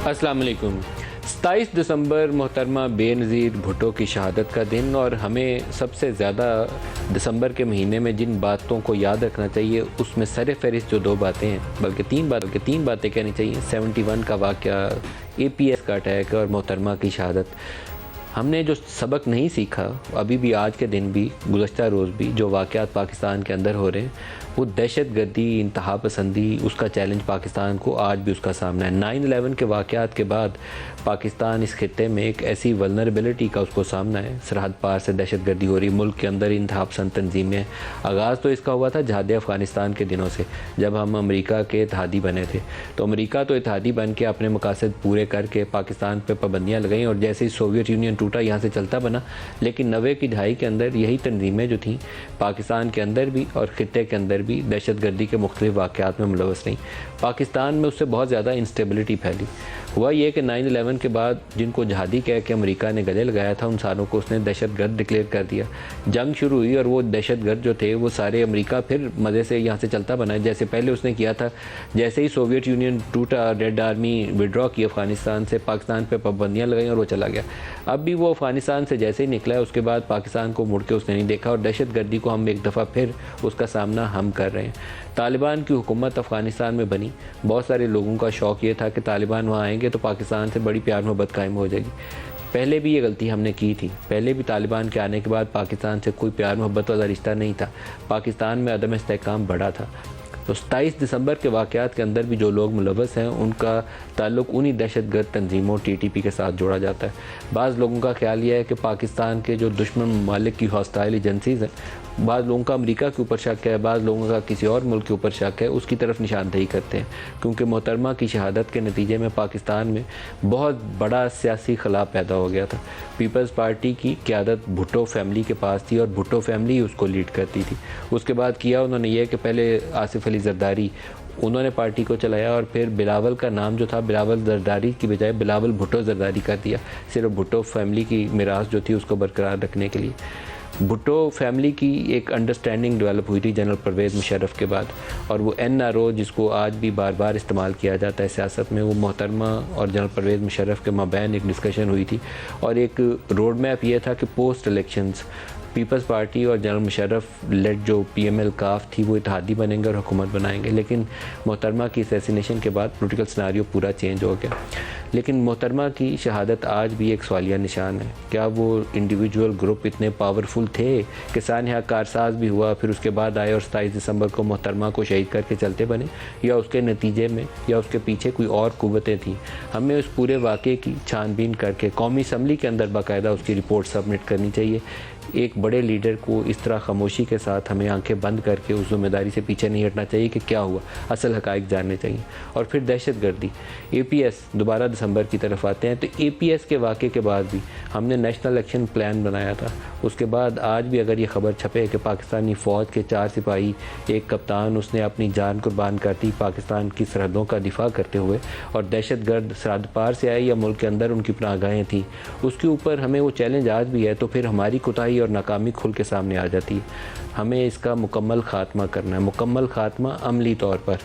السلام علیکم۔ 27 دسمبر محترمہ بے نظیر بھٹو کی شہادت کا دن، اور ہمیں سب سے زیادہ دسمبر کے مہینے میں جن باتوں کو یاد رکھنا چاہیے اس میں سر فہرست جو دو باتیں ہیں، بلکہ تین باتیں کہنی چاہیے: 71 کا واقعہ، APS کا اٹیک اور محترمہ کی شہادت۔ ہم نے جو سبق نہیں سیکھا، ابھی بھی آج کے دن بھی، گزشتہ روز بھی جو واقعات پاکستان کے اندر ہو رہے ہیں، وہ دہشت گردی، انتہا پسندی، اس کا چیلنج پاکستان کو آج بھی اس کا سامنا ہے۔ 9/11 کے واقعات کے بعد پاکستان اس خطے میں ایک ایسی ولنریبلٹی کا اس کو سامنا ہے، سرحد پار سے دہشت گردی ہو رہی، ملک کے اندر انتہا پسند تنظیمیں۔ آغاز تو اس کا ہوا تھا جہاد افغانستان کے دنوں سے، جب ہم امریکہ کے اتحادی بنے تھے، تو امریکہ تو اتحادی بن کے اپنے مقاصد پورے کر کے پاکستان پہ پابندیاں لگائیں، اور جیسے ہی سوویت یونین ٹوٹا یہاں سے چلتا بنا۔ لیکن 90 کی دہائی کے اندر یہی تنظیمیں جو تھیں پاکستان کے اندر بھی اور خطے کے اندر بھی دہشت گردی کے مختلف واقعات میں ملوث رہیں۔ پاکستان میں اس سے بہت زیادہ انسٹیبلٹی پھیلی۔ ہوا یہ کہ 9/11 کے بعد جن کو جہادی کہہ کے امریکہ نے گلے لگایا تھا، ان ساروں کو اس نے دہشت گرد ڈکلیئر کر دیا۔ جنگ شروع ہوئی اور وہ دہشت گرد جو تھے وہ سارے امریکہ پھر مزے سے یہاں سے چلتا بنا، جیسے پہلے اس نے کیا تھا۔ جیسے ہی سوویت یونین ٹوٹا، ریڈ آرمی وڈرا کی افغانستان سے، پاکستان پہ پابندیاں لگائیں اور وہ چلا گیا۔ اب بھی وہ افغانستان سے جیسے ہی نکلا ہے، اس کے بعد پاکستان کو مڑ کے اس نے نہیں دیکھا، اور دہشت گردی کو ہم ایک دفعہ پھر اس کا سامنا ہم کر رہے ہیں۔ طالبان کی حکومت افغانستان میں بنی، بہت سارے لوگوں کا شوق یہ تھا کہ طالبان وہاں آئیں گے تو پاکستان سے بڑی پیار محبت قائم ہو جائے گی۔ پہلے بھی یہ غلطی ہم نے کی تھی، پہلے بھی طالبان کے آنے کے بعد پاکستان سے کوئی پیار محبت والا رشتہ نہیں تھا، پاکستان میں عدم استحکام بڑا تھا۔ تو 27 دسمبر کے واقعات کے اندر بھی جو لوگ ملوث ہیں، ان کا تعلق انہی دہشت گرد تنظیموں TTP کے ساتھ جوڑا جاتا ہے۔ بعض لوگوں کا خیال یہ ہے کہ پاکستان کے جو دشمن ممالک کی ہاسٹائل ایجنسیز ہیں، بعض لوگوں کا امریکہ کے اوپر شک ہے، بعض لوگوں کا کسی اور ملک کے اوپر شک ہے، اس کی طرف نشاندہی کرتے ہیں، کیونکہ محترمہ کی شہادت کے نتیجے میں پاکستان میں بہت بڑا سیاسی خلا پیدا ہو گیا تھا۔ پیپلز پارٹی کی قیادت بھٹو فیملی کے پاس تھی، اور بھٹو فیملی اس کو لیڈ کرتی تھی۔ اس کے بعد کیا انہوں نے یہ کہ پہلے آصف علی زرداری انہوں نے پارٹی کو چلایا، اور پھر بلاول کا نام جو تھا بلاول زرداری کی بجائے بلاول بھٹو زرداری کر دیا، صرف بھٹو فیملی کی میراث جو تھی اس کو برقرار رکھنے کے لیے۔ بھٹو فیملی کی ایک انڈرسٹینڈنگ ڈیولپ ہوئی تھی جنرل پرویز مشرف کے بعد، اور وہ NRO جس کو آج بھی بار بار استعمال کیا جاتا ہے سیاست میں، وہ محترمہ اور جنرل پرویز مشرف کے مابین ایک ڈسکشن ہوئی تھی، اور ایک روڈ میپ یہ تھا کہ پوسٹ الیکشنز پیپلز پارٹی اور جنرل مشرف لیڈ جو PML کاف تھی وہ اتحادی بنیں گے اور حکومت بنائیں گے۔ لیکن محترمہ کی اسیسینیشن کے بعد پولیٹیکل سناریو پورا چینج ہو گیا۔ لیکن محترمہ کی شہادت آج بھی ایک سوالیہ نشان ہے۔ کیا وہ انڈیویجول گروپ اتنے پاورفل تھے کہ سانحہ کارساز بھی ہوا، پھر اس کے بعد آئے اور 27 دسمبر کو محترمہ کو شہید کر کے چلتے بنے، یا اس کے نتیجے میں یا اس کے پیچھے کوئی اور قوتیں تھیں؟ ہمیں اس پورے واقعے کی چھان بین کر کے قومی اسمبلی کے اندر باقاعدہ اس کی رپورٹ سبمٹ کرنی چاہیے۔ ایک بڑے لیڈر کو اس طرح خاموشی کے ساتھ ہمیں آنکھیں بند کر کے اس ذمہ داری سے پیچھے نہیں ہٹنا چاہیے کہ کیا ہوا، اصل حقائق جاننے چاہیے۔ اور پھر دہشت گردی، APS، دوبارہ دسمبر کی طرف آتے ہیں، تو APS کے واقعے کے بعد بھی ہم نے نیشنل ایکشن پلان بنایا تھا۔ اس کے بعد آج بھی اگر یہ خبر چھپے کہ پاکستانی فوج کے 4 سپاہی، ایک کپتان، اس نے اپنی جان قربان کر دی پاکستان کی سرحدوں کا دفاع کرتے ہوئے، اور دہشت گرد سرحد پار سے آئے یا ملک کے اندر ان کی پناہ گاہیں تھیں، اس کے اوپر ہمیں وہ چیلنج آج بھی ہے، تو پھر ہماری کوتاہی اور ناکامی کھل کے سامنے آ جاتی ہے۔ ہمیں اس کا مکمل خاتمہ کرنا ہے، مکمل خاتمہ عملی طور پر،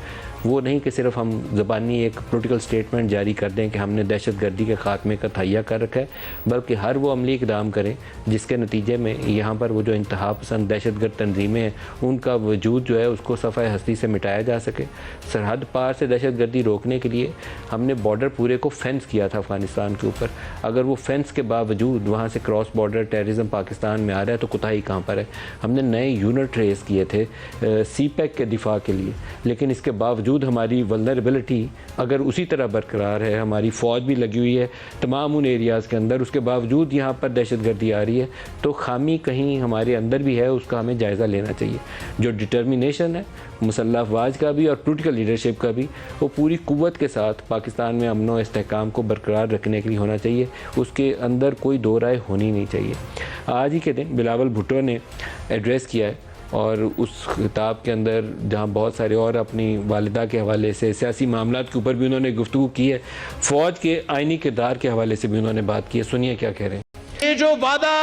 وہ نہیں کہ صرف ہم زبانی ایک پولیٹیکل سٹیٹمنٹ جاری کر دیں کہ ہم نے دہشت گردی کے خاتمے کا تہیہ کر رکھا ہے، بلکہ ہر وہ عملی اقدام کریں جس کے نتیجے میں یہاں پر وہ جو انتہا پسند دہشت گرد تنظیمیں ہیں ان کا وجود جو ہے اس کو صفحہ ہستی سے مٹایا جا سکے۔ سرحد پار سے دہشت گردی روکنے کے لیے ہم نے بارڈر پورے کو فینس کیا تھا افغانستان کے اوپر، اگر وہ فینس کے باوجود وہاں سے کراس بارڈر ٹیررزم پاکستان میں آ رہا ہے تو کوتاہی کہاں پر ہے؟ ہم نے نئے یونٹ ریز کیے تھے CPEC کے دفاع کے لیے، لیکن اس کے باوجود ہماری ولنریبلٹی اگر اسی طرح برقرار ہے، ہماری فوج بھی لگی ہوئی ہے تمام ان ایریاز کے اندر، اس کے باوجود یہاں پر دہشت گردی آ رہی ہے، تو خامی کہیں ہمارے اندر بھی ہے، اس کا ہمیں جائزہ لینا چاہیے۔ جو ڈٹرمینیشن ہے مسلح افواج کا بھی اور پولیٹیکل لیڈرشپ کا بھی، وہ پوری قوت کے ساتھ پاکستان میں امن و استحکام کو برقرار رکھنے کے لیے ہونا چاہیے، اس کے اندر کوئی دو رائے ہونی نہیں چاہیے۔ آج ہی کے دن بلاول بھٹو نے ایڈریس کیا ہے، اور اس خطاب کے اندر جہاں بہت سارے اور اپنی والدہ کے حوالے سے سیاسی معاملات کے اوپر بھی انہوں نے گفتگو کی ہے، فوج کے آئینی کردار کے حوالے سے بھی انہوں نے بات کی ہے۔ سنیے کیا کہہ رہے ہیں۔ یہ جو وعدہ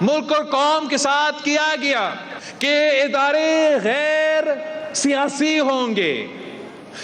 ملک اور قوم کے ساتھ کیا گیا کہ ادارے غیر سیاسی ہوں گے،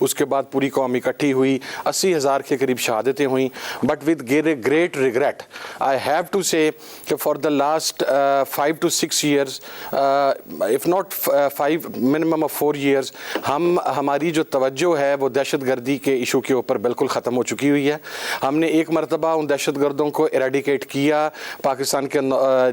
اس کے بعد پوری قوم اکٹھی ہوئی, 80,000 کے قریب شہادتیں ہوئیں. But with great regret I have to say کہ for the last 5 to 6 years, if not 5, minimum of 4 years, ہماری جو توجہ ہے وہ دہشت گردی کے ایشو کے اوپر بالکل ختم ہو چکی ہوئی ہے. ہم نے ایک مرتبہ ان دہشت گردوں کو ایریڈیکیٹ کیا پاکستان کے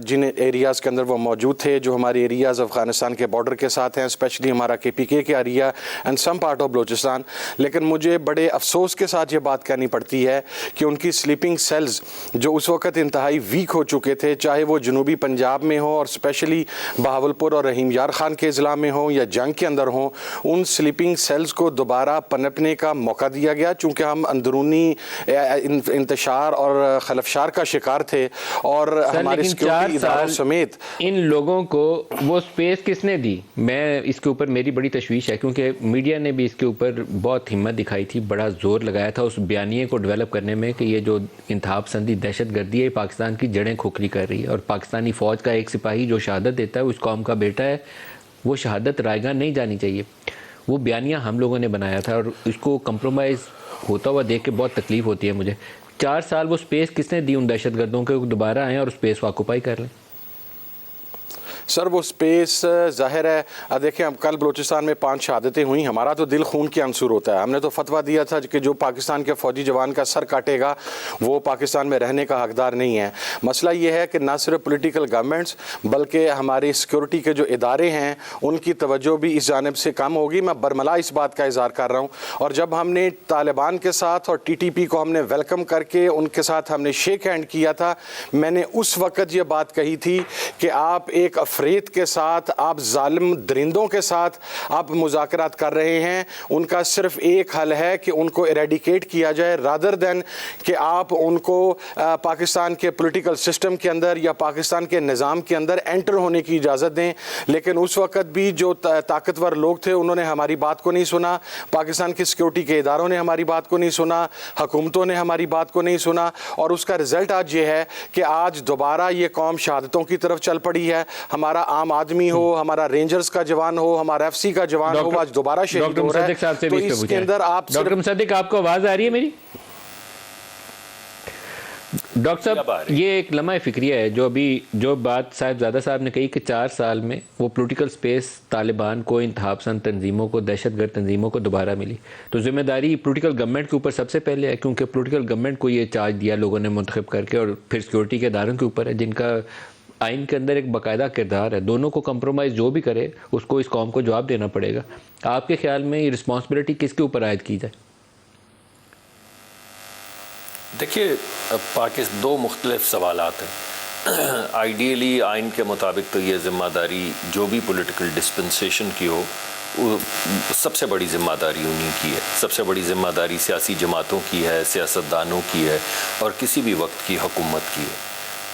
جن ایریاز کے اندر وہ موجود تھے, جو ہمارے ایریاز افغانستان کے بارڈر کے ساتھ ہیں, اسپیشلی ہمارا KPK کا area and some part of Balochistan. لیکن مجھے بڑے افسوس کے ساتھ یہ بات کہنی پڑتی ہے کہ ان کی سلیپنگ سیلز جو اس وقت انتہائی ویک ہو چکے تھے, چاہے وہ جنوبی پنجاب میں ہوں اور اسپیشلی بہاولپور اور رحیم یار خان کے اضلاع میں ہوں یا جنگ کے اندر ہوں, ان سلیپنگ سیلز کو دوبارہ پنپنے کا موقع دیا گیا, چونکہ ہم اندرونی انتشار اور خلفشار کا شکار تھے. اور ہمارے سیکیورٹی اداروں سمیت ان لوگوں کو وہ سپیس کس نے دی؟ میں اس کے اوپر میری بڑی تشویش ہے, کیونکہ میڈیا نے بھی اس کے اوپر بہت ہمت دکھائی تھی, بڑا زور لگایا تھا اس بیانیے کو ڈیولپ کرنے میں کہ یہ جو انتہا پسندی دہشت گردی ہے پاکستان کی جڑیں کھوکھلی کر رہی ہے, اور پاکستانی فوج کا ایک سپاہی جو شہادت دیتا ہے اس قوم کا بیٹا ہے, وہ شہادت رائے گاہ نہیں جانی چاہیے. وہ بیانیہ ہم لوگوں نے بنایا تھا, اور اس کو کمپرومائز ہوتا ہوا دیکھ کے بہت تکلیف ہوتی ہے مجھے. 4 سال وہ سپیس کس نے دی ان دہشت گردوں کے دوبارہ آئیں اور سپیس آکوپائی کر لیں؟ سر وہ سپیس ظاہر ہے, دیکھیں اب کل بلوچستان میں 5 شہادتیں ہوئیں, ہمارا تو دل خون کے عنصر ہوتا ہے. ہم نے تو فتویٰ دیا تھا کہ جو پاکستان کے فوجی جوان کا سر کاٹے گا وہ پاکستان میں رہنے کا حقدار نہیں ہے. مسئلہ یہ ہے کہ نہ صرف پولیٹیکل گورنمنٹس بلکہ ہماری سیکورٹی کے جو ادارے ہیں ان کی توجہ بھی اس جانب سے کم ہوگی. میں برملا اس بات کا اظہار کر رہا ہوں. اور جب ہم نے طالبان کے ساتھ اور TTP کو ہم نے ویلکم کر کے ان کے ساتھ ہم نے شیک ہینڈ کیا تھا, میں نے اس وقت یہ بات کہی تھی کہ آپ ایک افریت کے ساتھ, آپ ظالم درندوں کے ساتھ آپ مذاکرات کر رہے ہیں. ان کا صرف ایک حل ہے کہ ان کو ایریڈیکیٹ کیا جائے, رادر دین کہ آپ ان کو پاکستان کے پولیٹیکل سسٹم کے اندر یا پاکستان کے نظام کے اندر انٹر ہونے کی اجازت دیں. لیکن اس وقت بھی جو طاقتور لوگ تھے انہوں نے ہماری بات کو نہیں سنا, پاکستان کی سیکورٹی کے اداروں نے ہماری بات کو نہیں سنا, حکومتوں نے ہماری بات کو نہیں سنا, اور اس کا رزلٹ آج یہ ہے کہ آج دوبارہ یہ قوم شہادتوں کی طرف چل پڑی ہے. ہمارا عام آدمی ہو, ہمارا رینجرز کا جوان ہو, ہمارا FC کا جوان ہو, آج دوبارہ شہید ہو رہا ہے. تو اس کے اندر آپ ڈاکٹر مصدق, آپ کو آواز آ رہی ہے میری؟ ڈاکٹر صاحب یہ ایک لمحہ فکریہ ہے جو بات صاحبزادہ صاحب نے کہی کہ 4 سال میں وہ پولیٹیکل سپیس طالبان کو, انتہا پسند تنظیموں کو, دہشت گرد تنظیموں کو دوبارہ ملی. تو ذمہ داری پولیٹیکل گورنمنٹ کے اوپر سب سے پہلے ہے, کیونکہ پولیٹیکل گورنمنٹ کو یہ چارج دیا لوگوں نے منتخب کر کے, اور پھر سیکورٹی کے اداروں کے اوپر ہے جن کا آئین کے اندر ایک باقاعدہ کردار ہے. دونوں کو کمپرومائز جو بھی کرے اس کو اس قوم کو جواب دینا پڑے گا. آپ کے خیال میں یہ رسپانسبلٹی کس کے اوپر عائد کی جائے؟ دیکھیے, پاکستان 2 مختلف سوالات ہیں. آئیڈیلی آئین کے مطابق تو یہ ذمہ داری جو بھی پولیٹیکل ڈسپنسیشن کی ہو, سب سے بڑی ذمہ داری انہی کی ہے. سب سے بڑی ذمہ داری سیاسی جماعتوں کی ہے, سیاستدانوں کی ہے, اور کسی بھی وقت کی حکومت کی ہے.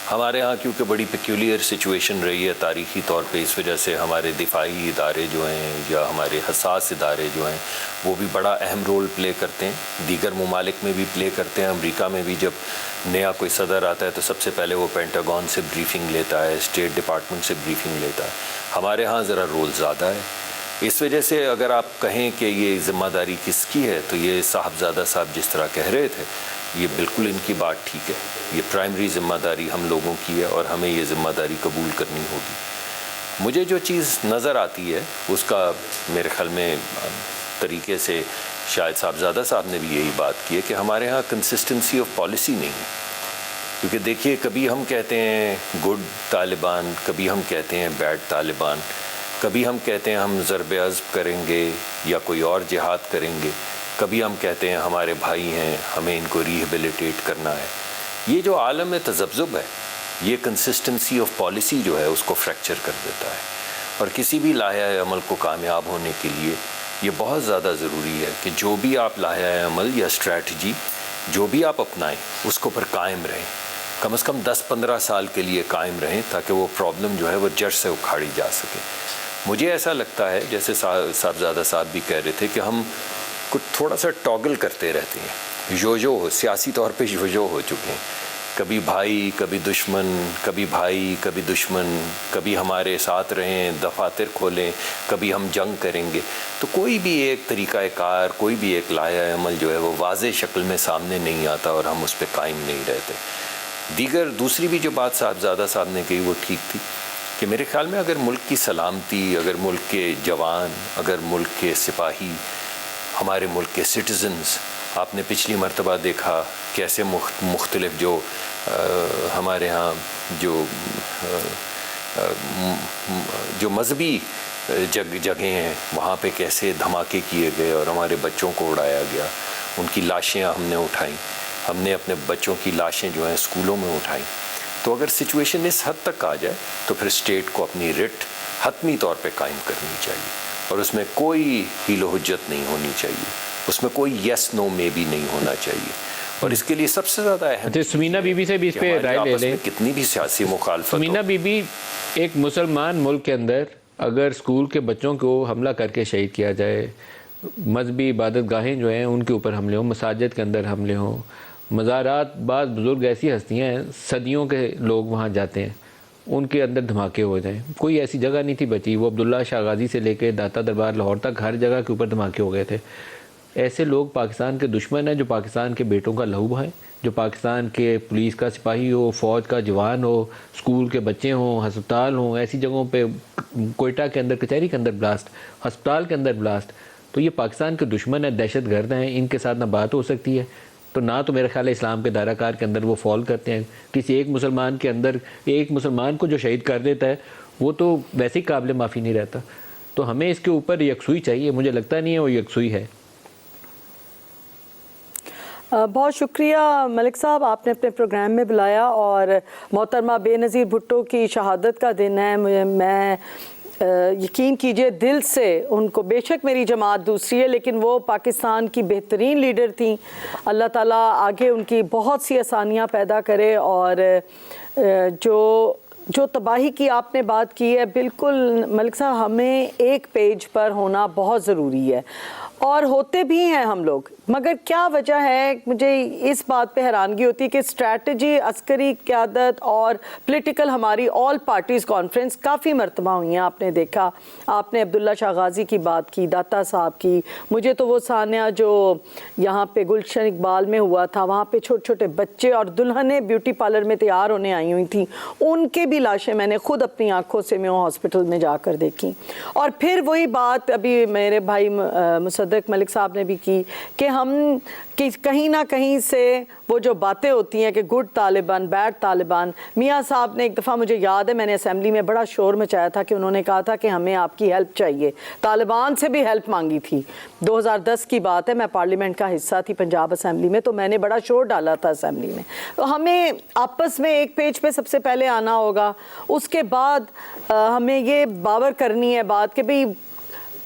ہمارے ہاں کیونکہ بڑی پیکیولر سچویشن رہی ہے تاریخی طور پہ, اس وجہ سے ہمارے دفاعی ادارے جو ہیں یا ہمارے حساس ادارے جو ہیں وہ بھی بڑا اہم رول پلے کرتے ہیں. دیگر ممالک میں بھی پلے کرتے ہیں. امریکہ میں بھی جب نیا کوئی صدر آتا ہے تو سب سے پہلے وہ پینٹاگون سے بریفنگ لیتا ہے, اسٹیٹ ڈپارٹمنٹ سے بریفنگ لیتا ہے. ہمارے ہاں ذرا رول زیادہ ہے. اس وجہ سے اگر آپ کہیں کہ یہ ذمہ داری کس کی ہے تو یہ صاحبزادہ صاحب جس طرح کہہ رہے تھے یہ بالکل ان کی بات ٹھیک ہے. یہ پرائمری ذمہ داری ہم لوگوں کی ہے اور ہمیں یہ ذمہ داری قبول کرنی ہوگی. مجھے جو چیز نظر آتی ہے اس کا میرے خیال میں طریقے سے شاید صاحبزادہ صاحب نے بھی یہی بات کی ہے کہ ہمارے ہاں کنسسٹنسی آف پالیسی نہیں ہے. کیونکہ دیکھیے, کبھی ہم کہتے ہیں گڈ طالبان, کبھی ہم کہتے ہیں بیڈ طالبان, کبھی ہم کہتے ہیں ہم ضرب عضب کریں گے یا کوئی اور جہاد کریں گے, کبھی ہم کہتے ہیں ہمارے بھائی ہیں ہمیں ان کو ریہیبلیٹیٹ کرنا ہے. یہ جو عالم تذبذب ہے یہ کنسسٹنسی آف پالیسی جو ہے اس کو فریکچر کر دیتا ہے. اور کسی بھی لائحہ عمل کو کامیاب ہونے کے لیے یہ بہت زیادہ ضروری ہے کہ جو بھی آپ لائحہ عمل یا اسٹریٹجی جو بھی آپ اپنائیں اس کو پر قائم رہیں, کم از کم 10-15 سال کے لیے قائم رہیں تاکہ وہ پرابلم جو ہے وہ جڑ سے اکھاڑی جا سکے. مجھے ایسا لگتا ہے جیسے صاحبزادہ صاحب بھی کہہ رہے تھے کہ ہم کچھ تھوڑا سا ٹاگل کرتے رہتے ہیں, یوجو سیاسی طور پہ یوجو ہو چکے ہیں. کبھی بھائی کبھی دشمن، کبھی بھائی کبھی دشمن، کبھی ہمارے ساتھ رہیں دفاتر کھولیں، کبھی ہم جنگ کریں گے. تو کوئی بھی ایک طریقہ کار، کوئی بھی ایک لائحہ عمل جو ہے وہ واضح شکل میں سامنے نہیں آتا اور ہم اس پہ قائم نہیں رہتے. دیگر دوسری بھی جو بات صاحبزادہ صاحب نے کہی وہ ٹھیک تھی کہ میرے خیال میں اگر ملک کی سلامتی، اگر ملک کے جوان، اگر ملک کے سپاہی، ہمارے ملک کے سٹیزنز، آپ نے پچھلی مرتبہ دیکھا کیسے مختلف جو ہمارے ہاں جو مذہبی جگہیں ہیں وہاں پہ کیسے دھماکے کیے گئے اور ہمارے بچوں کو اڑایا گیا، ان کی لاشیں ہم نے اٹھائیں، ہم نے اپنے بچوں کی لاشیں جو ہیں اسکولوں میں اٹھائیں. تو اگر سچویشن اس حد تک آ جائے تو پھر اسٹیٹ کو اپنی رٹ حتمی طور پہ قائم کرنی چاہیے اور اس میں کوئی حیل و حجت نہیں ہونی چاہیے، اس میں کوئی یس نو میں بھی نہیں ہونا چاہیے. اور اس کے لیے سب سے زیادہ اہم سمینا بی بی سے بھی اس پہ رائے لے لیں. کتنی بھی سیاسی مخالفت، سمینا بی بی، ایک مسلمان ملک کے اندر اگر اسکول کے بچوں کو حملہ کر کے شہید کیا جائے، مذہبی عبادت گاہیں جو ہیں ان کے اوپر حملے ہوں، مساجد کے اندر حملے ہوں، مزارات، بعض بزرگ ایسی ہستیاں ہیں صدیوں کے لوگ وہاں جاتے ہیں، ان کے اندر دھماکے ہو جائیں، کوئی ایسی جگہ نہیں تھی بچی، وہ عبداللہ شاہ غازی سے لے کے داتا دربار لاہور تک ہر جگہ کے اوپر دھماکے ہو گئے تھے. ایسے لوگ پاکستان کے دشمن ہیں جو پاکستان کے بیٹوں کا لہو بہائیں، جو پاکستان کے پولیس کا سپاہی ہو، فوج کا جوان ہو، اسکول کے بچے ہوں، ہسپتال ہوں، ایسی جگہوں پہ کوئٹہ کے اندر کچہری کے اندر بلاسٹ، ہسپتال کے اندر بلاسٹ. تو یہ پاکستان کے دشمن ہیں، دہشت گرد ہیں، ان کے ساتھ نہ بات ہو سکتی ہے. تو نہ تو میرے خیال ہے اسلام کے دائرہ کار کے اندر وہ فال کرتے ہیں. کسی ایک مسلمان کے اندر، ایک مسلمان کو جو شہید کر دیتا ہے وہ تو ویسے ہی قابل معافی نہیں رہتا. تو ہمیں اس کے اوپر یکسوئی چاہیے، مجھے لگتا نہیں ہے وہ یکسوئی ہے. بہت شکریہ ملک صاحب، آپ نے اپنے پروگرام میں بلایا، اور محترمہ بے نظیر بھٹو کی شہادت کا دن ہے. میں یقین کیجئے دل سے ان کو، بے شک میری جماعت دوسری ہے لیکن وہ پاکستان کی بہترین لیڈر تھیں. اللہ تعالیٰ آگے ان کی بہت سی آسانیاں پیدا کرے. اور جو تباہی کی آپ نے بات کی ہے، بالکل ملک صاحب ہمیں ایک پیج پر ہونا بہت ضروری ہے، اور ہوتے بھی ہیں ہم لوگ، مگر کیا وجہ ہے؟ مجھے اس بات پہ حیرانگی ہوتی ہے کہ اسٹریٹجی، عسکری قیادت اور پولیٹیکل، ہماری آل پارٹیز کانفرنس کافی مرتبہ ہوئی ہیں. آپ نے دیکھا، آپ نے عبداللہ شاہ غازی کی بات کی، داتا صاحب کی، مجھے تو وہ سانحہ جو یہاں پہ گلشن اقبال میں ہوا تھا، وہاں پہ چھوٹے چھوٹے بچے اور دلہنیں بیوٹی پارلر میں تیار ہونے آئی ہوئی تھیں، ان کے بھی لاشیں میں نے خود اپنی آنکھوں سے میو ہاسپٹل میں جا کر دیکھی. اور پھر وہی بات ابھی میرے بھائی مصدق ملک صاحب نے بھی کی کہ ہم کہیں نہ کہیں سے وہ جو باتیں ہوتی ہیں کہ گڈ طالبان، بیڈ طالبان. میاں صاحب نے ایک دفعہ، مجھے یاد ہے، میں نے اسمبلی میں بڑا شور مچایا تھا کہ انہوں نے کہا تھا کہ ہمیں آپ کی ہیلپ چاہیے. طالبان سے بھی ہیلپ مانگی تھی. 2010 کی بات ہے، میں پارلیمنٹ کا حصہ تھی پنجاب اسمبلی میں، تو میں نے بڑا شور ڈالا تھا اسمبلی میں. تو ہمیں آپس میں ایک پیج پہ سب سے پہلے آنا ہوگا. اس کے بعد ہمیں یہ باور کرنی ہے بات کہ بھئی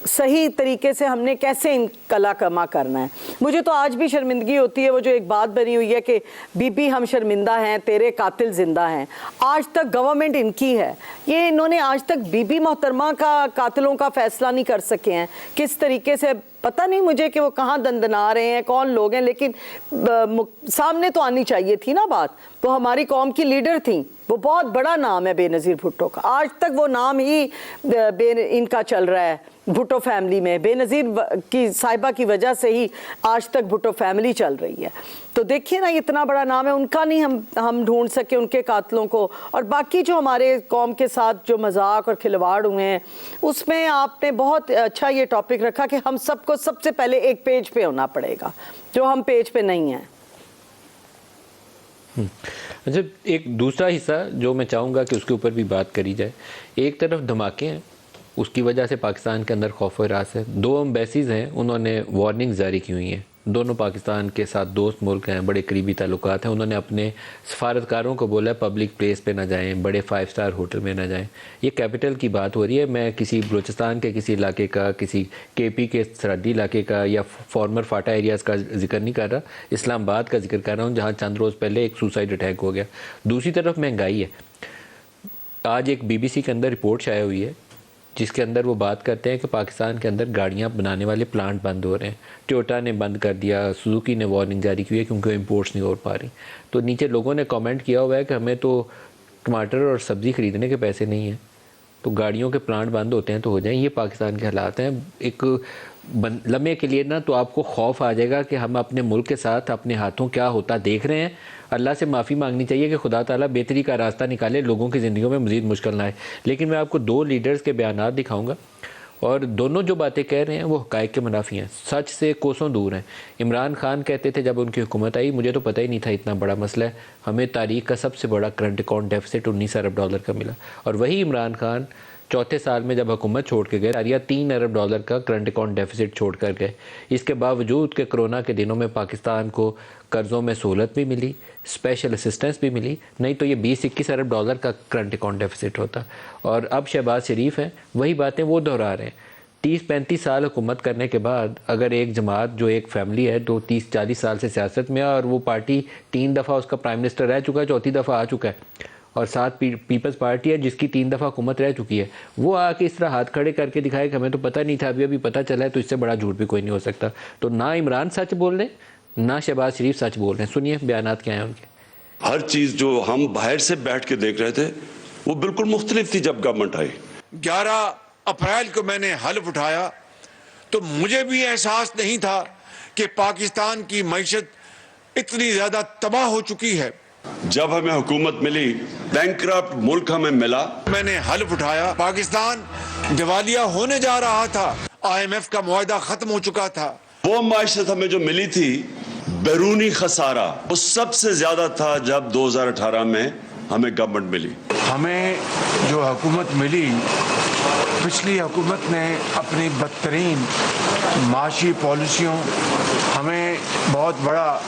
صحیح طریقے سے ہم نے کیسے انقلہ کما کرنا ہے. مجھے تو آج بھی شرمندگی ہوتی ہے، وہ جو ایک بات بنی ہوئی ہے کہ بی بی ہم شرمندہ ہیں، تیرے قاتل زندہ ہیں. آج تک گورنمنٹ ان کی ہے، یہ انہوں نے آج تک بی بی محترمہ کا قاتلوں کا فیصلہ نہیں کر سکے ہیں. کس طریقے سے پتہ نہیں مجھے کہ وہ کہاں دندنا رہے ہیں، کون لوگ ہیں، لیکن سامنے تو آنی چاہیے تھی نا بات. وہ ہماری قوم کی لیڈر تھیں، وہ بہت بڑا نام ہے بے نظیر بھٹو کا. آج تک وہ نام ہی ان کا چل رہا ہے بھٹو فیملی میں. بے نظیر کی صاحبہ کی وجہ سے ہی آج تک بھٹو فیملی چل رہی ہے. تو دیکھیے نا، اتنا بڑا نام ہے، ان کا نہیں ہم ڈھونڈ سکے ان کے قاتلوں کو. اور باقی جو ہمارے قوم کے ساتھ جو مذاق اور کھلواڑ ہوئے ہیں، اس میں آپ نے بہت اچھا یہ ٹاپک رکھا کہ ہم سب کو سب سے پہلے ایک پیج پہ ہونا پڑے گا، جو ہم پیج پہ نہیں ہیں. اچھا، ایک دوسرا حصہ جو میں چاہوں گا کہ اس کے اوپر بھی بات کری جائے. ایک طرف دھماکے ہیں، اس کی وجہ سے پاکستان کے اندر خوف و ہراس ہے. 2 ایمبیسیز ہیں، انہوں نے وارننگ جاری کی ہوئی ہیں. دونوں پاکستان کے ساتھ دوست ملک ہیں، بڑے قریبی تعلقات ہیں. انہوں نے اپنے سفارتکاروں کو بولا ہے پبلک پلیس پہ نہ جائیں، بڑے 5 اسٹار ہوٹل میں نہ جائیں. یہ کیپٹل کی بات ہو رہی ہے. میں کسی بلوچستان کے کسی علاقے کا، کسی کے پی کے سرحدی علاقے کا یا فارمر فاٹا ایریاز کا ذکر نہیں کر رہا، اسلام آباد کا ذکر کر رہا ہوں، جہاں چند روز پہلے ایک سوسائڈ اٹیک ہو گیا. دوسری طرف مہنگائی ہے. آج ایک BBC کے اندر رپورٹ شائع ہوئی ہے جس کے اندر وہ بات کرتے ہیں کہ پاکستان کے اندر گاڑیاں بنانے والے پلانٹ بند ہو رہے ہیں. ٹویوٹا نے بند کر دیا, سوزوکی نے وارننگ جاری کی ہے کیونکہ امپورٹس نہیں ہو پا رہی. تو نیچے لوگوں نے کامنٹ کیا ہوا ہے کہ ہمیں تو ٹماٹر اور سبزی خریدنے کے پیسے نہیں ہیں, تو گاڑیوں کے پلانٹ بند ہوتے ہیں تو ہو جائیں. یہ پاکستان کے حالات ہیں. ایک لمحے کے لیے نا تو آپ کو خوف آ جائے گا کہ ہم اپنے ملک کے ساتھ اپنے ہاتھوں کیا ہوتا دیکھ رہے ہیں. اللہ سے معافی مانگنی چاہیے کہ خدا تعالیٰ بہتری کا راستہ نکالے, لوگوں کی زندگیوں میں مزید مشکل نہ آئے. لیکن میں آپ کو 2 لیڈرز کے بیانات دکھاؤں گا, اور دونوں جو باتیں کہہ رہے ہیں وہ حقائق کے منافی ہیں, سچ سے کوسوں دور ہیں. عمران خان کہتے تھے جب ان کی حکومت آئی, مجھے تو پتہ ہی نہیں تھا اتنا بڑا مسئلہ ہے, ہمیں تاریخ کا سب سے بڑا کرنٹ اکاؤنٹ ڈیفیسٹ 19 ارب ڈالر کا ملا. اور وہی عمران خان چوتھے سال میں جب حکومت چھوڑ کے گئے, 3 ارب ڈالر کا کرنٹ اکاؤنٹ ڈیفیسٹ چھوڑ کر گئے. اس کے باوجود کہ کرونا کے دنوں میں پاکستان کو قرضوں میں سہولت بھی ملی, اسپیشل اسسٹنس بھی ملی, نہیں تو یہ 20-21 ارب ڈالر کا کرنٹ اکاؤنٹ ڈیفیسٹ ہوتا. اور اب شہباز شریف ہیں, وہی باتیں وہ دہرا رہے ہیں. 30-35 سال حکومت کرنے کے بعد اگر ایک جماعت جو ایک فیملی ہے جو 30-40 سال سے سیاست میں ہے, اور وہ پارٹی 3 دفعہ اس کا پرائم منسٹر رہ چکا ہے, 4تھی دفعہ آ چکا ہے, اور ساتھ پیپلز پارٹی ہے جس کی 3 دفعہ حکومت رہ چکی ہے, وہ آ کے اس طرح ہاتھ کھڑے کر کے دکھائے کہ ہمیں تو پتہ نہیں تھا, ابھی پتہ چلا ہے, تو اس سے بڑا جھوٹ بھی کوئی نہیں ہو سکتا. تو نہ عمران سچ بول رہے نہ شہباز شریف سچ بول رہے ہیں. سنیے بیانات کیا ہیں ان کے. ہر چیز جو ہم باہر سے بیٹھ کے دیکھ رہے تھے وہ بالکل مختلف تھی جب گورنمنٹ آئی. 11 اپریل کو میں نے حلف اٹھایا تو مجھے بھی احساس نہیں تھا کہ پاکستان کی معیشت اتنی زیادہ تباہ ہو چکی ہے. جب ہمیں حکومت ملی, بینکرپٹ ملک ہمیں ملا, میں نے حلف اٹھایا پاکستان دیوالیہ ہونے جا رہا تھا, IMF کا معاہدہ ختم ہو چکا تھا. وہ معیشت ہمیں جو ملی تھی, بیرونی خسارہ وہ سب سے زیادہ تھا جب 2018 میں ہمیں گورنمنٹ ملی. ہمیں جو حکومت ملی, پچھلی حکومت نے اپنی بدترین معاشی پالیسیوں, ہمیں بہت بڑا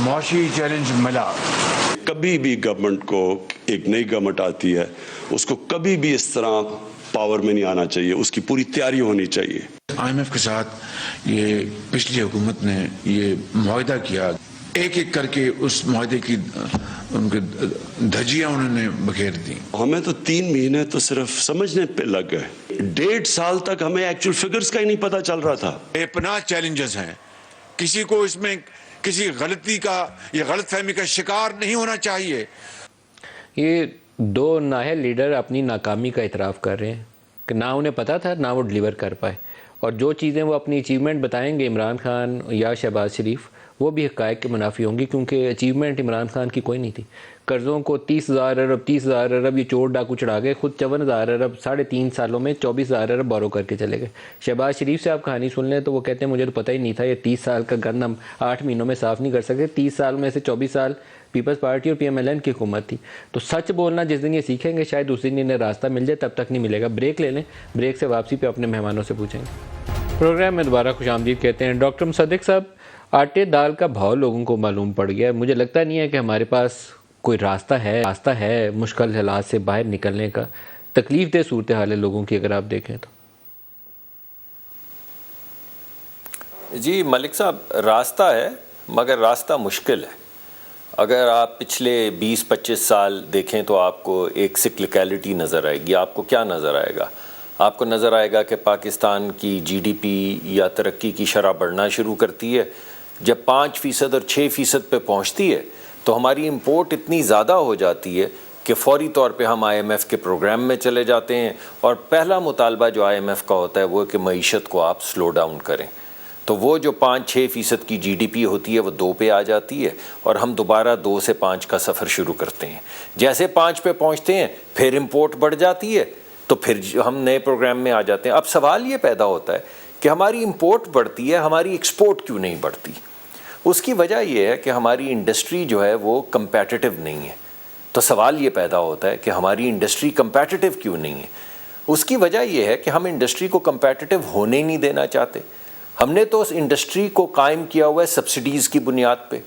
معاشی چیلنج ملا. کبھی بھی گورنمنٹ کو, ایک نئی گورنمنٹ آتی ہے, اس کو کبھی بھی اس طرح پاور میں نہیں آنا چاہیے, اس کی پوری تیاری ہونی چاہیے. IMF کے ساتھ یہ پچھلی حکومت نے یہ معاہدہ کیا, ایک ایک کر کے اس معاہدے کی ان کے دھجیاں انہوں نے بکھیر دی. ہمیں تو 3 مہینے تو صرف سمجھنے پہ لگ گئے, 1.5 سال تک ہمیں ایکچوئل فگرز کا ہی نہیں پتا چل رہا تھا. بے پناہ چیلنجز ہیں, کسی کو اس میں کسی غلطی کا یا غلط فہمی کا شکار نہیں ہونا چاہیے. یہ 2 نااہل لیڈر اپنی ناکامی کا اعتراف کر رہے ہیں کہ نہ انہیں پتہ تھا نہ وہ ڈیلیور کر پائے, اور جو چیزیں وہ اپنی اچیومنٹ بتائیں گے عمران خان یا شہباز شریف, وہ بھی حقائق کے منافی ہوں گی, کیونکہ اچیومنٹ عمران خان کی کوئی نہیں تھی. قرضوں کو 30,000 ارب یہ چور ڈاکو چڑھا گئے, خود 54,000 ارب 3.5 سالوں میں 24,000 ارب بورو کر کے چلے گئے. شہباز شریف سے آپ کہانی سن لیں تو وہ کہتے ہیں مجھے تو پتہ ہی نہیں تھا, یہ 30 سال کا گند ہم 8 مہینوں میں صاف نہیں کر سکتے. 30 سال میں سے 24 سال پیپلز پارٹی اور PMLN کی حکومت تھی. تو سچ بولنا جس دن یہ سیکھیں گے شاید اس دن انہیں راستہ مل جائے, تب تک نہیں ملے گا. بریک لے لیں, بریک سے واپسی پہ اپنے مہمانوں سے پوچھیں گے. پروگرام میں دوبارہ خوش آمدید کہتے ہیں. ڈاکٹر مصدق صاحب, آٹے دال کا بھاؤ لوگوں کو معلوم پڑ گیا ہے. مجھے لگتا نہیں ہے کہ ہمارے پاس کوئی راستہ ہے مشکل حالات سے باہر نکلنے کا. تکلیف دہ صورتحال ہے لوگوں کی اگر آپ دیکھیں تو. جی ملک صاحب, راستہ ہے مگر راستہ مشکل ہے. اگر آپ پچھلے 20-25 سال دیکھیں تو آپ کو ایک سکلکیلٹی نظر آئے گی. آپ کو کیا نظر آئے گا؟ آپ کو نظر آئے گا کہ پاکستان کی GDP یا ترقی کی شرح بڑھنا شروع کرتی ہے. جب 5% اور 6% پہ پہنچتی ہے تو ہماری امپورٹ اتنی زیادہ ہو جاتی ہے کہ فوری طور پہ ہم IMF کے پروگرام میں چلے جاتے ہیں, اور پہلا مطالبہ جو IMF کا ہوتا ہے وہ کہ معیشت کو آپ سلو ڈاؤن کریں. تو وہ جو 5-6% کی GDP ہوتی ہے وہ 2 پہ آ جاتی ہے, اور ہم دوبارہ 2 سے 5 کا سفر شروع کرتے ہیں. جیسے 5 پہ پہنچتے ہیں پھر امپورٹ بڑھ جاتی ہے, تو پھر ہم نئے پروگرام میں آ جاتے ہیں. اب سوال یہ پیدا ہوتا ہے کہ ہماری امپورٹ بڑھتی ہے, ہماری ایکسپورٹ کیوں نہیں بڑھتی؟ اس کی وجہ یہ ہے کہ ہماری انڈسٹری جو ہے وہ کمپیٹیٹو نہیں ہے. تو سوال یہ پیدا ہوتا ہے کہ ہماری انڈسٹری کمپیٹیٹو کیوں نہیں ہے؟ اس کی وجہ یہ ہے کہ ہم انڈسٹری کو کمپیٹیٹو ہونے ہی نہیں دینا چاہتے. ہم نے تو اس انڈسٹری کو قائم کیا ہوا ہے سبسڈیز کی بنیاد پہ.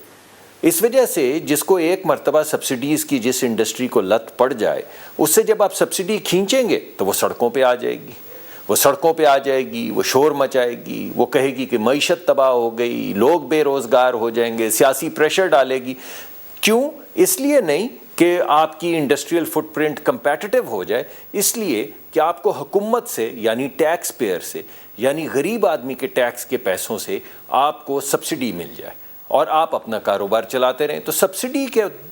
اس وجہ سے جس کو ایک مرتبہ سبسڈیز کی جس انڈسٹری کو لت پڑ جائے, اس سے جب آپ سبسڈی کھینچیں گے تو وہ سڑکوں پہ آ جائے گی. وہ شور مچائے گی, وہ کہے گی کہ معیشت تباہ ہو گئی, لوگ بے روزگار ہو جائیں گے, سیاسی پریشر ڈالے گی. کیوں؟ اس لیے نہیں کہ آپ کی انڈسٹریل فٹ پرنٹ کمپیٹیٹو ہو جائے، اس لیے کہ آپ کو حکومت سے یعنی ٹیکس پیئر سے یعنی غریب آدمی کے ٹیکس کے پیسوں سے آپ کو سبسڈی مل جائے اور آپ اپنا کاروبار چلاتے رہیں. تو سبسڈی